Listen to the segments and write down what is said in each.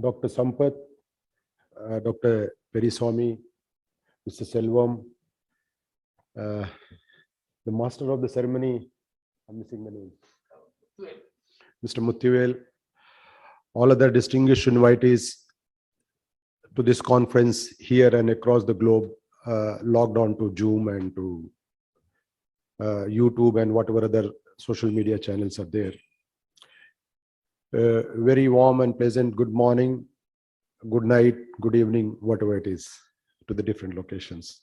Dr. Sampath, Dr. Periswamy, Mr. Selvam, uh, the master of the ceremony, I'm missing the name, Mr. Muttivel, all other distinguished invitees to this conference here and across the globe, logged on to Zoom and to YouTube and whatever other social media channels are there. Very warm and pleasant good morning, good night, good evening, whatever it is, to the different locations.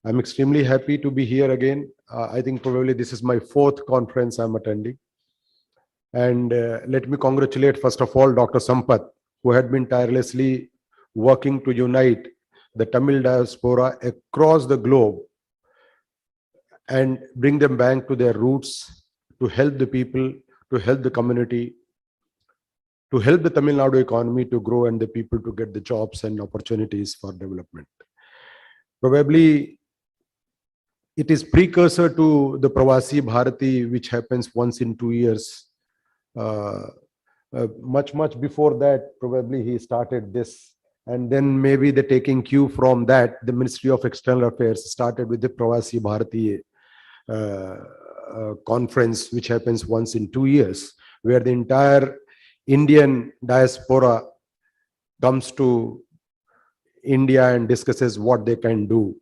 I'm extremely happy to be here again. I think probably this is my fourth conference I'm attending. And let me congratulate, first of all, Dr. Sampath, who had been tirelessly working to unite the Tamil diaspora across the globe and bring them back to their roots, to help the people, to help the community, to help the Tamil Nadu economy to grow and the people to get the jobs and opportunities for development. Probably it is precursor to the Pravasi Bharati, which happens once in 2 years. Much before that, probably he started this. And then maybe the taking cue from that, the Ministry of External Affairs started with the Pravasi Bharati conference, which happens once in 2 years, where the entire Indian diaspora comes to India and discusses what they can do.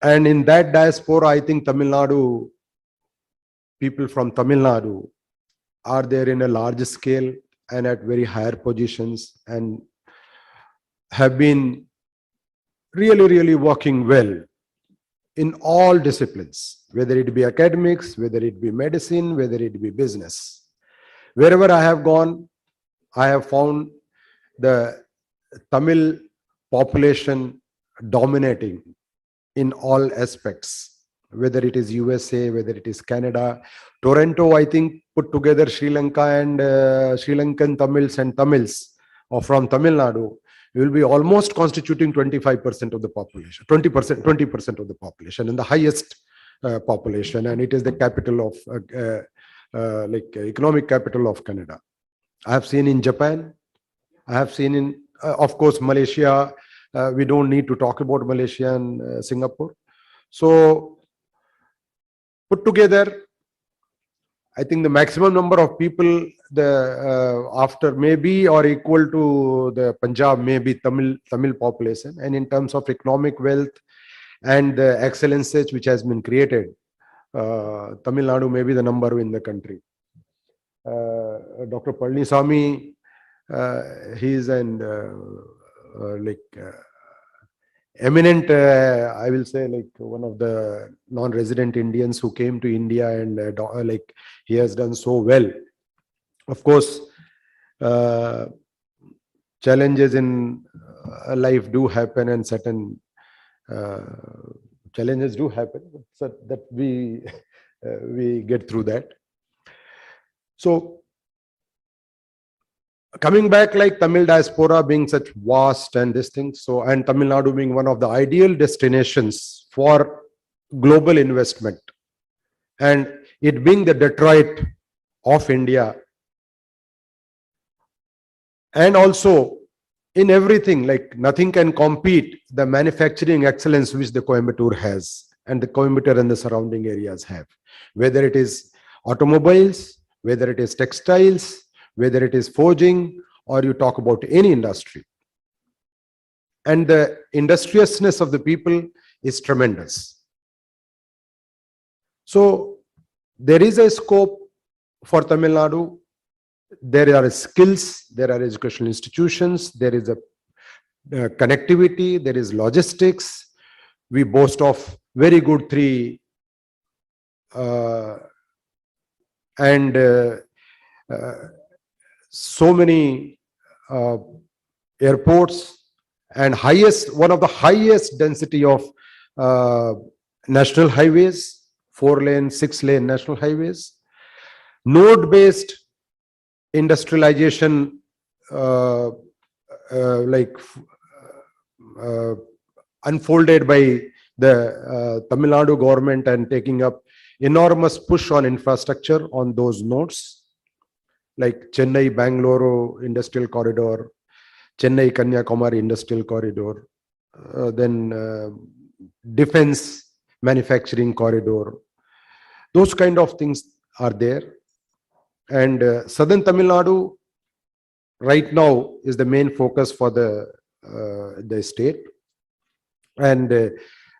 And in that diaspora, I think Tamil Nadu, people from Tamil Nadu are there in a large scale and at very higher positions and have been really working well in all disciplines, whether it be academics, whether it be medicine, whether it be business. Wherever I have gone, I have found the Tamil population dominating in all aspects, whether it is USA, whether it is Canada. Toronto, I think, put together Sri Lanka and Sri Lankan Tamils and Tamils from Tamil Nadu, will be almost constituting 25% of the population, 20% of the population, and the highest population, and it is the capital of economic capital of Canada. I have seen in Japan, I have seen in of course Malaysia. We don't need to talk about Malaysia and Singapore. So put together, I think the maximum number of people after maybe or equal to the Punjab, maybe Tamil population, and in terms of economic wealth and the excellences which has been created, Tamil Nadu may be the number in the country. Dr. Palnisamy, he is an eminent, I will say, like one of the non-resident Indians who came to India, and he has done so well. Of course, challenges in life do happen, and certain challenges do happen, so that we get through that. So coming back, like Tamil diaspora being such vast and this thing, so, and Tamil Nadu being one of the ideal destinations for global investment, and it being the Detroit of India, and also in everything, like nothing can compete the manufacturing excellence which the Coimbatore has, and the Coimbatore and the surrounding areas have, whether it is automobiles, whether it is textiles, whether it is forging, or you talk about any industry. And the industriousness of the people is tremendous. So there is a scope for Tamil Nadu. There are skills, there are educational institutions, there is a connectivity, there is logistics. We boast of very good so many airports, and one of the highest density of national highways, 4-lane, 6-lane national highways, node-based industrialization, unfolded by the Tamil Nadu government, and taking up enormous push on infrastructure on those nodes. like Chennai Bangalore Industrial Corridor, Chennai Kanyakumari Industrial Corridor, then defense manufacturing corridor. Those kind of things are there. And southern Tamil Nadu right now is the main focus for the state. And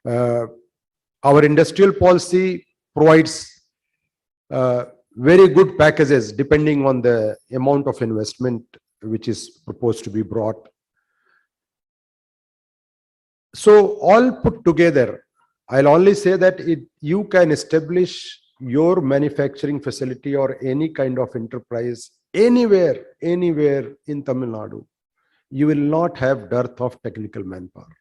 our industrial policy provides very good packages depending on the amount of investment which is proposed to be brought. So all put together, I'll only say that you can establish your manufacturing facility or any kind of enterprise anywhere in Tamil Nadu. You will not have dearth of technical manpower.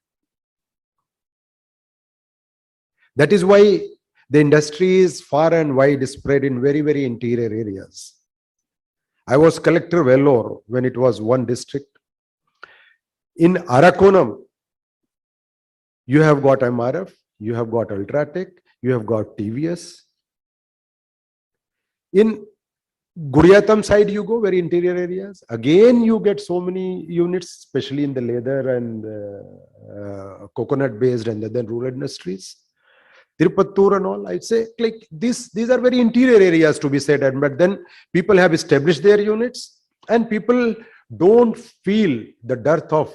That is why the industry is far and wide spread in very interior areas. I was collector Vellore when it was one district. In Arakonam, you have got MRF, you have got Ultratech, you have got TVS. In Guriatam side, you go very interior areas. Again, you get so many units, especially in the leather and coconut based and then rural industries. Tirupattur and all, I'd say like these are very interior areas to be said, but then people have established their units and people don't feel the dearth of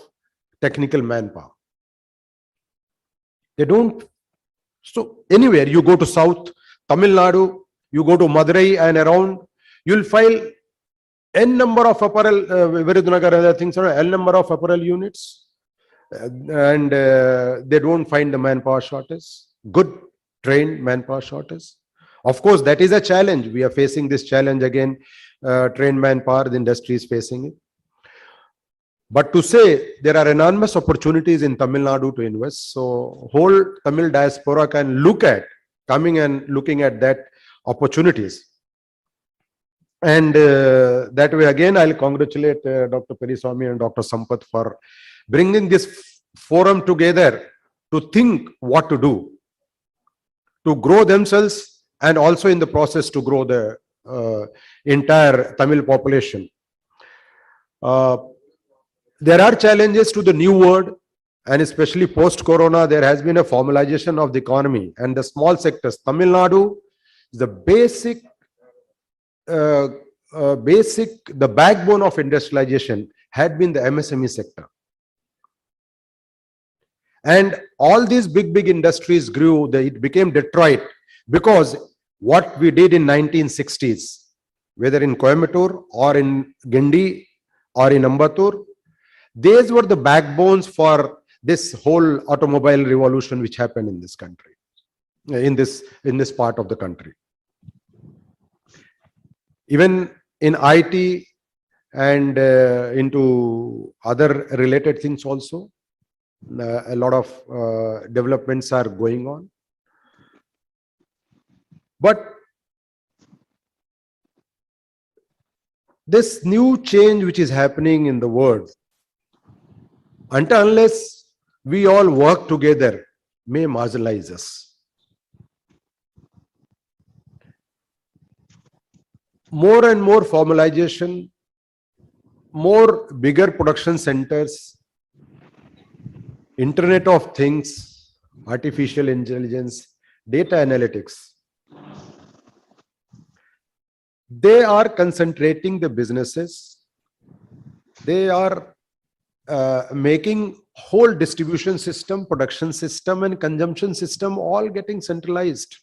technical manpower. They don't. So anywhere you go to South Tamil Nadu, you go to Madurai and around, you'll find n number of apparel, Virudhunagar and other things, n number of apparel units, and they don't find the manpower shortage. Good trained manpower shortage. Of course, that is a challenge. We are facing this challenge again. Trained manpower, the industry is facing it. But to say there are enormous opportunities in Tamil Nadu to invest, so whole Tamil diaspora can look at coming and looking at that opportunities. And that way again, I'll congratulate Dr. Periswamy and Dr. Sampath for bringing this forum together to think what to do, to grow themselves and also in the process to grow the entire Tamil population. There are challenges to the new world, and especially post-corona, there has been a formalization of the economy and the small sectors. Tamil Nadu, the the backbone of industrialization had been the MSME sector. And all these big industries grew, it became Detroit, because what we did in 1960s, whether in Coimbatore or in Guindy or in Ambattur, these were the backbones for this whole automobile revolution which happened in this country, in this part of the country. Even in IT and into other related things also, a lot of developments are going on. But this new change which is happening in the world, unless we all work together, may marginalize us. More and more formalization, more bigger production centers, Internet of Things, artificial intelligence, data analytics. They are concentrating the businesses. They are making whole distribution system, production system and consumption system all getting centralized.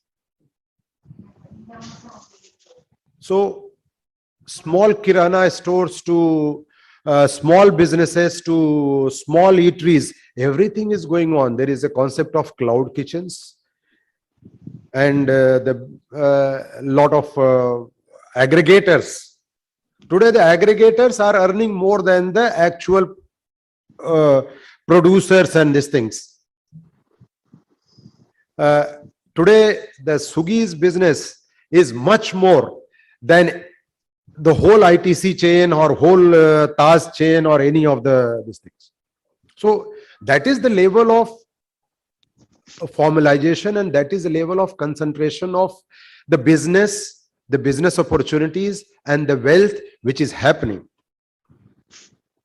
So small kirana stores to small businesses to small eateries, everything is going on. There is a concept of cloud kitchens and the lot of aggregators. Today the aggregators are earning more than the actual producers and these things. Today the Swiggy's business is much more than the whole ITC chain or whole Taj chain or any of these things. So that is the level of formalization and that is the level of concentration of the business the business opportunities and the wealth which is happening.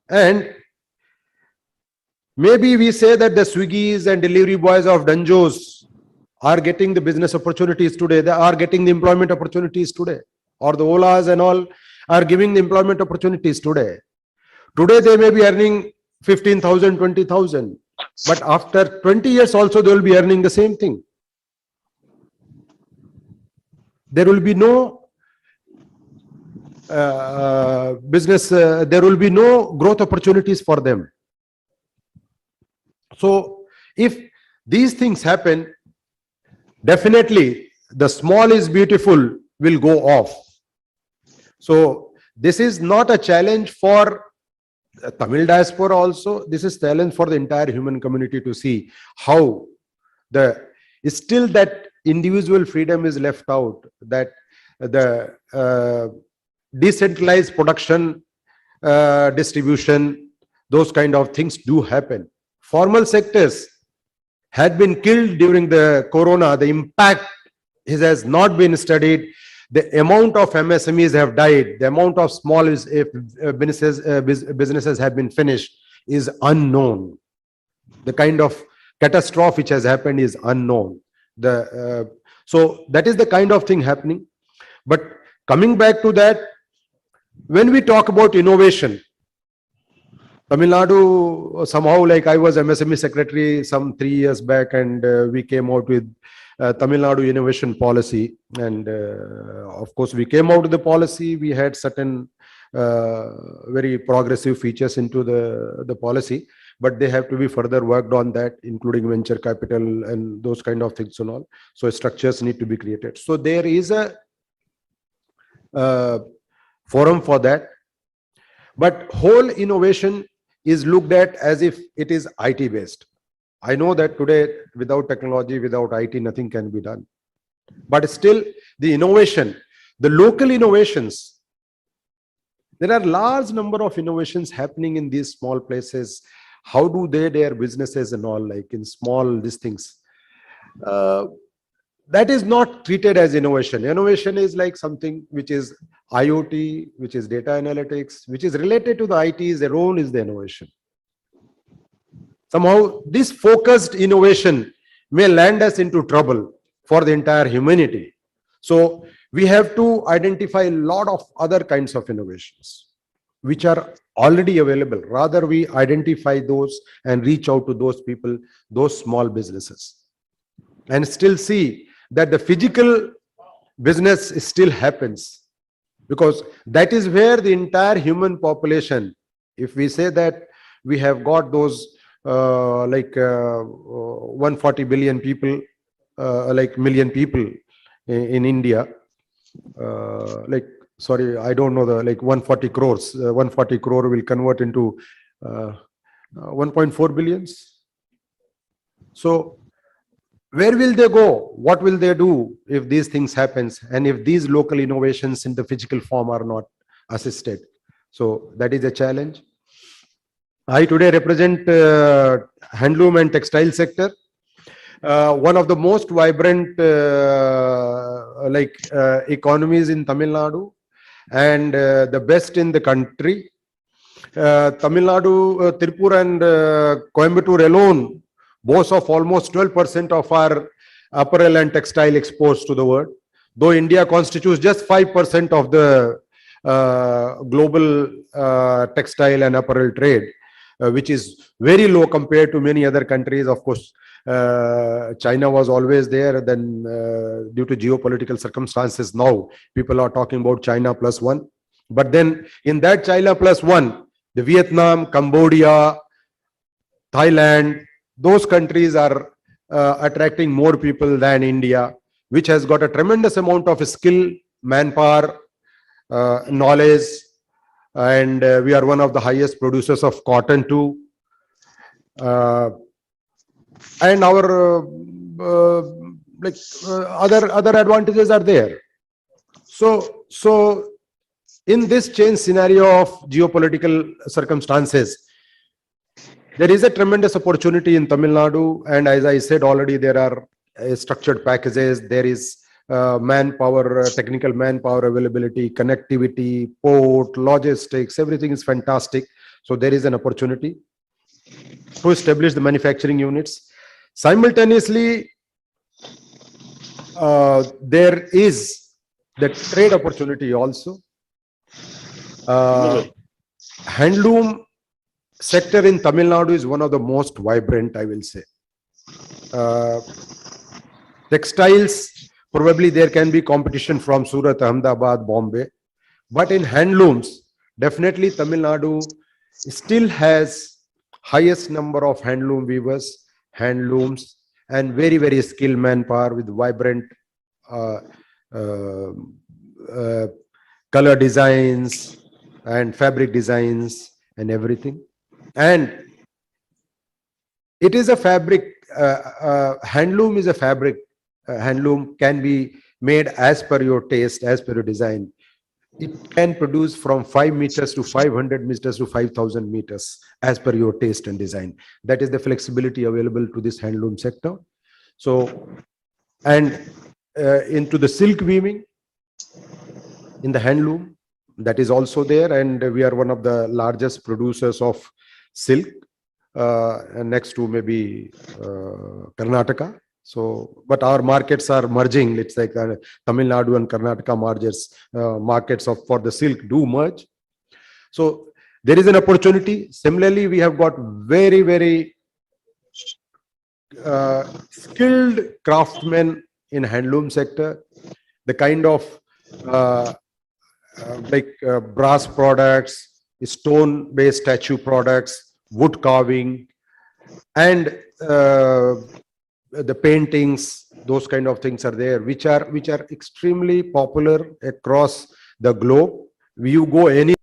And maybe we say that the Swiggies and delivery boys of Danjos are getting the business opportunities today. They are getting the employment opportunities today. Or the Olas and all are giving the employment opportunities today. Today they may be earning 15,000, 20,000. But after 20 years also they will be earning the same thing. There will be no business, there will be no growth opportunities for them. So if these things happen, definitely the small is beautiful will go off. So this is not a challenge for Tamil diaspora also. This is challenge for the entire human community to see how the still that individual freedom is left out, that the decentralized production, distribution, those kind of things do happen. Formal sectors had been killed during the corona. The impact has not been studied. The amount of MSMEs have died. The amount of small businesses have been finished is unknown. The kind of catastrophe which has happened is unknown. So that is the kind of thing happening. But coming back to that, when we talk about innovation, Tamil Nadu, somehow, like I was MSME secretary some 3 years back, and we came out with Tamil Nadu innovation policy. And of course, we came out with the policy. We had certain very progressive features into the policy, but they have to be further worked on that, including venture capital and those kind of things and all. So structures need to be created. So there is a forum for that. But whole innovation is looked at as if it is IT based. I know that today without technology, without IT, nothing can be done. But still the innovation, the local innovations, there are large number of innovations happening in these small places. How do their businesses and all, like in small these things, that is not treated as innovation. Innovation is like something which is IoT, which is data analytics, which is related to the IT. Their own is the innovation. Somehow this focused innovation may land us into trouble for the entire humanity. So we have to identify a lot of other kinds of innovations which are already available. Rather, we identify those and reach out to those people, those small businesses, and still see that the physical business still happens, because that is where the entire human population, if we say that we have got those 140 billion people, like million people in India, sorry, I don't know, 140 crores, 140 crore will convert into 1.4 billions. So where will they go? What will they do if these things happens, and if these local innovations in the physical form are not assisted? So that is a challenge. I today represent handloom and textile sector, one of the most vibrant economies in Tamil Nadu, and the best in the country. Tamil Nadu, Tirupur and Coimbatore alone boast of almost 12% of our apparel and textile exports to the world, though India constitutes just 5% of the global textile and apparel trade, which is very low compared to many other countries. Of course, China was always there. Then due to geopolitical circumstances, now people are talking about China plus one. But then in that China plus one, the Vietnam, Cambodia, Thailand, those countries are attracting more people than India, which has got a tremendous amount of skill, manpower, knowledge, and we are one of the highest producers of cotton too. And our other advantages are there. So in this change scenario of geopolitical circumstances, there is a tremendous opportunity in Tamil Nadu, and as I said already, there are structured packages. There is manpower, technical manpower availability, connectivity, port, logistics, everything is fantastic. So there is an opportunity to establish the manufacturing units. Simultaneously, there is the trade opportunity also. Handloom sector in Tamil Nadu is one of the most vibrant, I will say. Textiles, probably there can be competition from Surat, Ahmedabad, Bombay. But in handlooms, definitely Tamil Nadu still has highest number of handloom weavers, handlooms, and very, very skilled manpower with vibrant uh, uh, uh, color designs and fabric designs and everything. And it is a fabric, handloom is a fabric. Handloom can be made as per your taste, as per your design. It can produce from 5 meters to 500 meters to 5,000 meters as per your taste and design. That is the flexibility available to this handloom sector. So, and into the silk weaving in the handloom, that is also there. And we are one of the largest producers of silk, next to maybe Karnataka. So, but our markets are merging. It's like Tamil Nadu and Karnataka markets for the silk do merge. So there is an opportunity. Similarly, we have got very, very skilled craftsmen in handloom sector. The kind of brass products, stone-based statue products, wood carving, and the paintings, those kind of things are there, which are extremely popular across the globe. You go any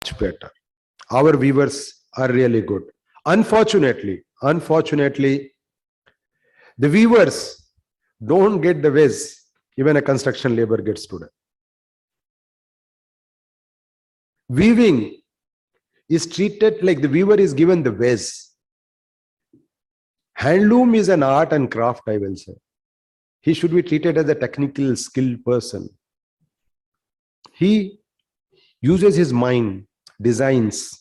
much better. Our weavers are really good. Unfortunately, the weavers don't get the ways even a construction labor gets today. Weaving is treated like the weaver is given the ways. Handloom is an art and craft, I will say. He should be treated as a technical skilled person. He uses his mind, designs,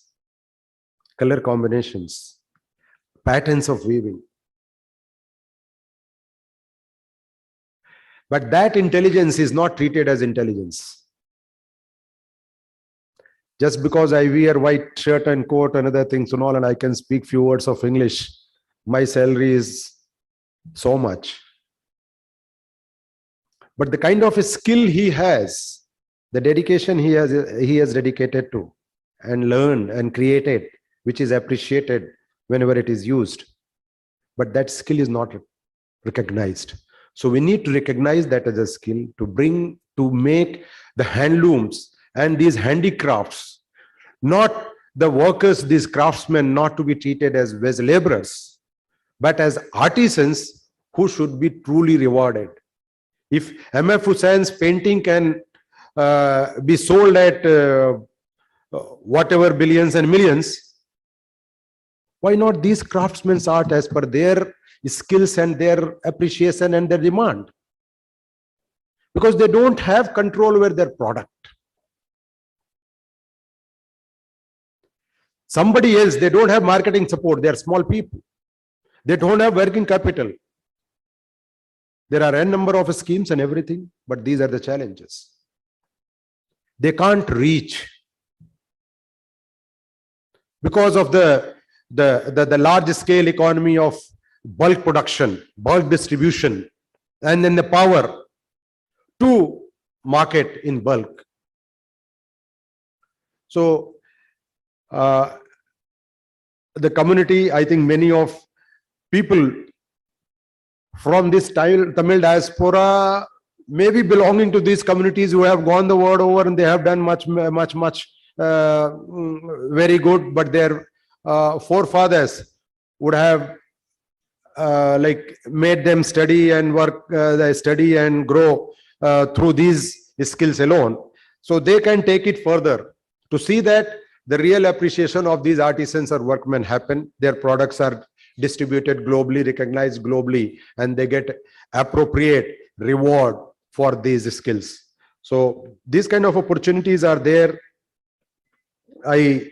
color combinations, patterns of weaving. But that intelligence is not treated as intelligence. Just because I wear white shirt and coat and other things and all, and I can speak few words of English, my salary is so much. But the kind of a skill he has, the dedication he has dedicated to and learned and created, which is appreciated whenever it is used. But that skill is not recognized. So we need to recognize that as a skill to make the handlooms and these handicrafts, not the workers, these craftsmen, not to be treated as laborers, but as artisans who should be truly rewarded. If MF Hussein's painting can be sold at whatever billions and millions, why not these craftsmen's art as per their skills and their appreciation and their demand? Because they don't have control over their product. Somebody else, they don't have marketing support. They are small people. They don't have working capital. There are n number of schemes and everything, but these are the challenges. They can't reach because of the large scale economy of bulk production, bulk distribution, and then the power to market in bulk. So the community, I think many of people from this Tamil diaspora may be belonging to these communities who have gone the world over, and they have done much very good, but their forefathers would have like made them study and work, study and grow through these skills alone. So they can take it further to see that the real appreciation of these artisans or workmen happen. Their products are distributed globally, recognized globally, and they get appropriate reward for these skills. So these kind of opportunities are there. I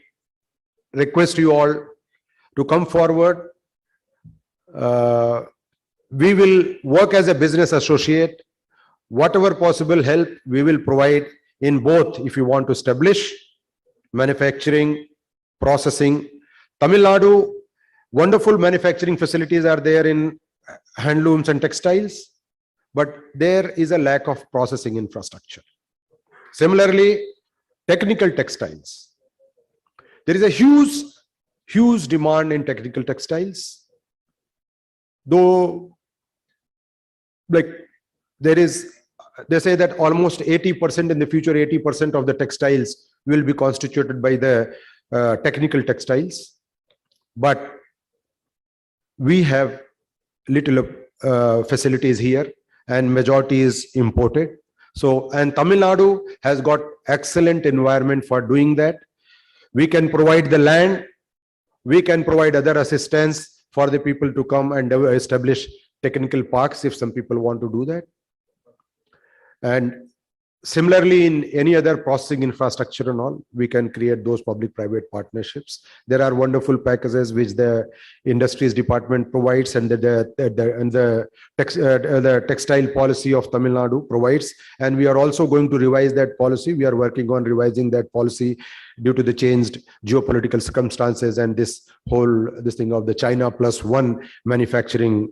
request you all to come forward. We will work as a business associate. Whatever possible help we will provide in both, if you want to establish manufacturing, processing. Tamil Nadu, wonderful manufacturing facilities are there in handlooms and textiles, but there is a lack of processing infrastructure. Similarly, technical textiles. There is a huge demand in technical textiles. Though, like they say that almost 80% in the future, 80% of the textiles will be constituted by the technical textiles. But we have little facilities here, and majority is imported. So, and Tamil Nadu has got excellent environment for doing that. We can provide the land, we can provide other assistance for the people to come and establish technical parks if some people want to do that. And similarly, in any other processing infrastructure and all, we can create those public-private partnerships. There are wonderful packages which the industries department provides, and the textile policy of Tamil Nadu provides. And we are also going to revise that policy. We are working on revising that policy due to the changed geopolitical circumstances and this thing of the China +1 manufacturing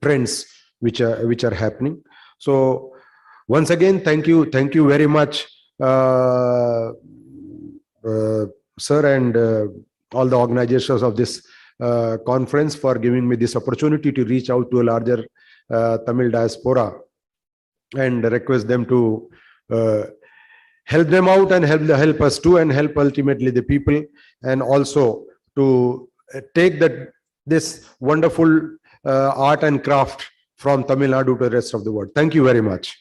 trends which are happening. So once again, thank you very much, sir, and all the organizers of this conference for giving me this opportunity to reach out to a larger Tamil diaspora and request them to help them out and help us too, and help ultimately the people, and also to take this wonderful art and craft from Tamil Nadu to the rest of the world. Thank you very much.